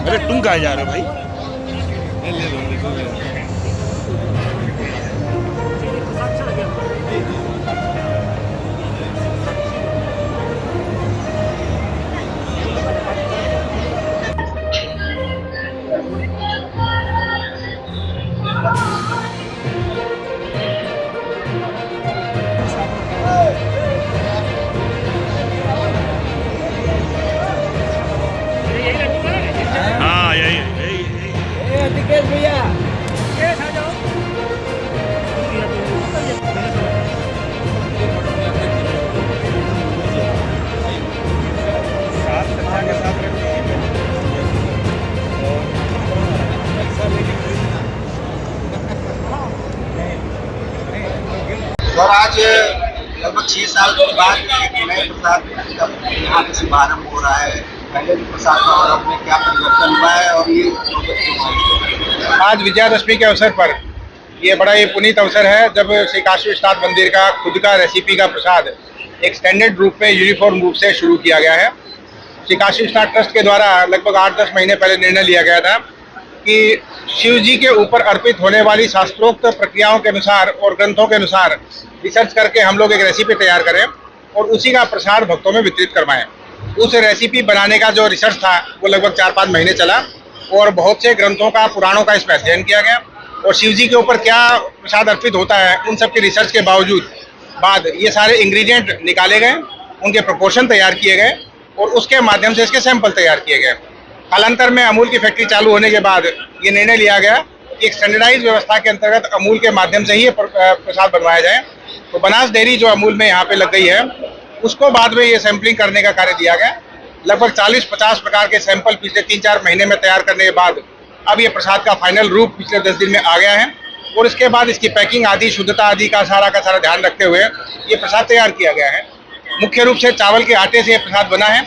अरे तुम कहाँ जा रहे हो भाई? हाँ यही भैया और आज लगभग 6 साल के बाद नए प्रसाद का यहाँ पे शुभारम्भ हो रहा है। पहले भी प्रसाद का और अब में क्या परिवर्तन हुआ है और ये आज विजयादशमी के अवसर पर ये बड़ा ही पुनीत अवसर है जब श्री काशी विश्वनाथ मंदिर का खुद का रेसिपी का प्रसाद एक स्टैंडर्ड रूप में यूनिफॉर्म रूप से शुरू किया गया है। श्री काशी विश्वनाथ ट्रस्ट के द्वारा लगभग 8-10 महीने पहले निर्णय लिया गया था कि शिव जी के ऊपर अर्पित होने वाली शास्त्रोक्त प्रक्रियाओं के अनुसार और ग्रंथों के अनुसार रिसर्च करके हम लोग एक रेसिपी तैयार करें और उसी का प्रसाद भक्तों में वितरित करवाएं। उस रेसिपी बनाने का जो रिसर्च था वो लगभग 4-5 महीने चला और बहुत से ग्रंथों का पुराणों का इसमें अध्ययन किया गया और शिव जी के ऊपर क्या प्रसाद अर्पित होता है उन सब की रिसर्च के बाद ये सारे इंग्रेडिएंट निकाले गए, उनके प्रोपोर्शन तैयार किए गए और उसके माध्यम से इसके सैंपल तैयार किए गए। कालांतर में अमूल की फैक्ट्री चालू होने के बाद ये निर्णय लिया गया कि एक स्टैंडर्डाइज व्यवस्था के अंतर्गत अमूल के माध्यम से ही ये प्रसाद बनवाया जाए। तो बनास डेयरी जो अमूल में यहाँ पे लग गई है उसको बाद में ये सैंपलिंग करने का कार्य दिया गया। लगभग 40-50 प्रकार के सैंपल पिछले 3-4 महीने में तैयार करने के बाद अब ये प्रसाद का फाइनल रूप पिछले 10 दिन में आ गया है और इसके बाद इसकी पैकिंग आदि शुद्धता आदि का सारा ध्यान रखते हुए ये प्रसाद तैयार किया गया है। मुख्य रूप से चावल के आटे से ये प्रसाद बना है।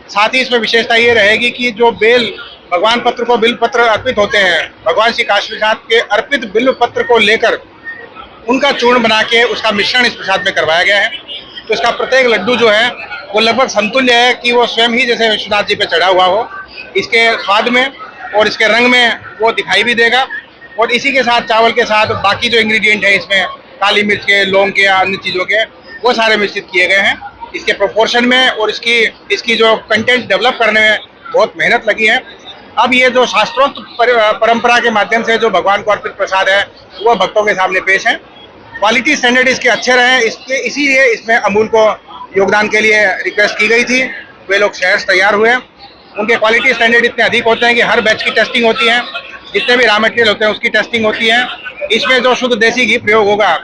साथ ही इसमें विशेषता ये रहेगी कि जो बेल भगवान पत्र को बिल्व पत्र अर्पित होते हैं, भगवान श्री काशी विश्वनाथ के अर्पित बिल्व पत्र को लेकर उनका चूर्ण बना के उसका मिश्रण इस प्रसाद में करवाया गया है। तो इसका प्रत्येक लड्डू जो है वो लगभग समतुल्य है कि वो स्वयं ही जैसे विश्वनाथ जी पे चढ़ा हुआ हो। इसके स्वाद में और इसके रंग में वो दिखाई भी देगा और इसी के साथ चावल के साथ बाकी जो इंग्रेडिएंट है इसमें काली मिर्च के, लौंग के या अन्य चीज़ों के वो सारे मिश्रित किए गए हैं। इसके प्रोपोर्शन में और इसकी जो कंटेंट डेवलप करने में बहुत मेहनत लगी है। अब ये जो शास्त्रोक्त परंपरा के माध्यम से जो भगवान को अर्पित प्रसाद है वो भक्तों के सामने पेश है। क्वालिटी स्टैंडर्ड इसके अच्छे रहे इसीलिए इसमें अमूल को योगदान के लिए रिक्वेस्ट की गई थी। वे लोग शेयर्स तैयार हुए। उनके क्वालिटी स्टैंडर्ड इतने अधिक होते हैं कि हर बैच की टेस्टिंग होती है, जितने भी रॉ मटेरियल होते हैं उसकी टेस्टिंग होती है। इसमें जो शुद्ध देसी घी प्रयोग होगा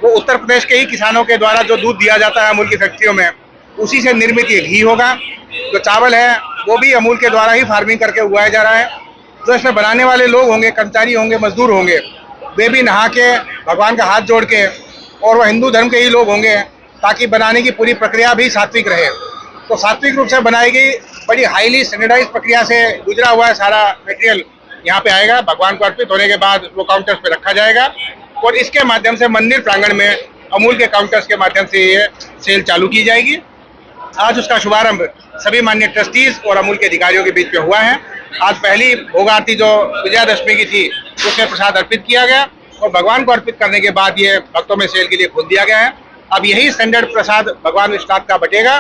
वो उत्तर प्रदेश के ही किसानों के द्वारा जो दूध दिया जाता है अमूल की फैक्ट्रियों में उसी से निर्मित ये घी होगा। जो चावल है वो भी अमूल के द्वारा ही फार्मिंग करके उगाया जा रहा है। जो इसमें बनाने वाले लोग होंगे, कर्मचारी होंगे, मजदूर होंगे, वे भी नहा के भगवान का हाथ जोड़ के और वह हिंदू धर्म के ही लोग होंगे ताकि बनाने की पूरी प्रक्रिया भी सात्विक रहे। तो सात्विक रूप से बनाई गई बड़ी हाईली स्टैंडर्डाइज प्रक्रिया से गुजरा हुआ सारा मटेरियल यहाँ पे आएगा। भगवान को अर्पित होने के बाद वो काउंटर्स पे रखा जाएगा और इसके माध्यम से मंदिर प्रांगण में अमूल के काउंटर्स के माध्यम से ये सेल चालू की जाएगी। आज उसका शुभारंभ सभी माननीय ट्रस्टीज और अमूल के अधिकारियों के बीच में हुआ है। आज पहली भोग आरती जो विजयादशमी की थी उसमें प्रसाद अर्पित किया गया और भगवान को अर्पित करने के बाद ये भक्तों में सेल के लिए खोल दिया गया है। अब यही स्टैंडर्ड प्रसाद भगवान विश्वनाथ का बटेगा।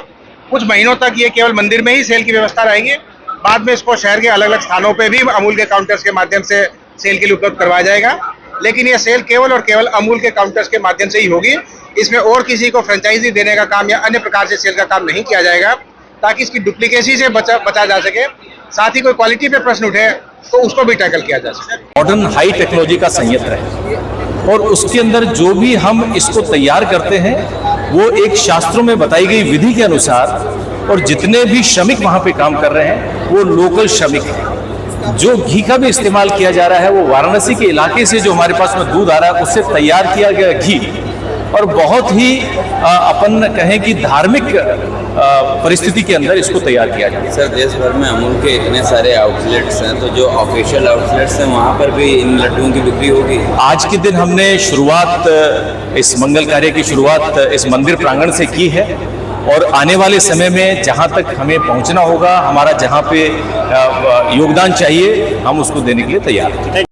कुछ महीनों तक ये केवल मंदिर में ही सेल की व्यवस्था रहेगी। बाद में इसको शहर के अलग अलग स्थानों पे भी अमूल के काउंटर्स के माध्यम से सेल के लिए उपलब्ध करवाया जाएगा। लेकिन ये सेल केवल और केवल अमूल के काउंटर्स के माध्यम से ही होगी। इसमें और किसी को फ्रेंचाइजी देने का काम या अन्य प्रकार से सेल का काम नहीं किया जाएगा ताकि इसकी डुप्लीकेसी से बचा जा सके। साथ ही कोई क्वालिटी पे प्रश्न उठे तो उसको भी टैकल किया जा सके। मॉडर्न हाई टेक्नोलॉजी का संयंत्र है और उसके अंदर जो भी हम इसको तैयार करते हैं वो एक शास्त्रों में बताई गई विधि के अनुसार और जितने भी श्रमिक वहां पे काम कर रहे हैं वो लोकल श्रमिक हैं। जो घी का भी इस्तेमाल किया जा रहा है वो वाराणसी के इलाके से जो हमारे पास में दूध आ रहा है उससे तैयार किया गया घी और बहुत ही अपन कहें कि धार्मिक परिस्थिति के अंदर इसको तैयार किया जाता है। सर, देश भर में अमूल के इतने सारे आउटलेट्स हैं, तो जो ऑफिशियल आउटलेट्स हैं वहाँ पर भी इन लड्डुओं की बिक्री होगी? आज के दिन हमने शुरुआत इस मंगल कार्य की शुरुआत इस मंदिर प्रांगण से की है और आने वाले समय में जहाँ तक हमें पहुँचना होगा, हमारा जहाँ पे योगदान चाहिए, हम उसको देने के लिए तैयार हैं।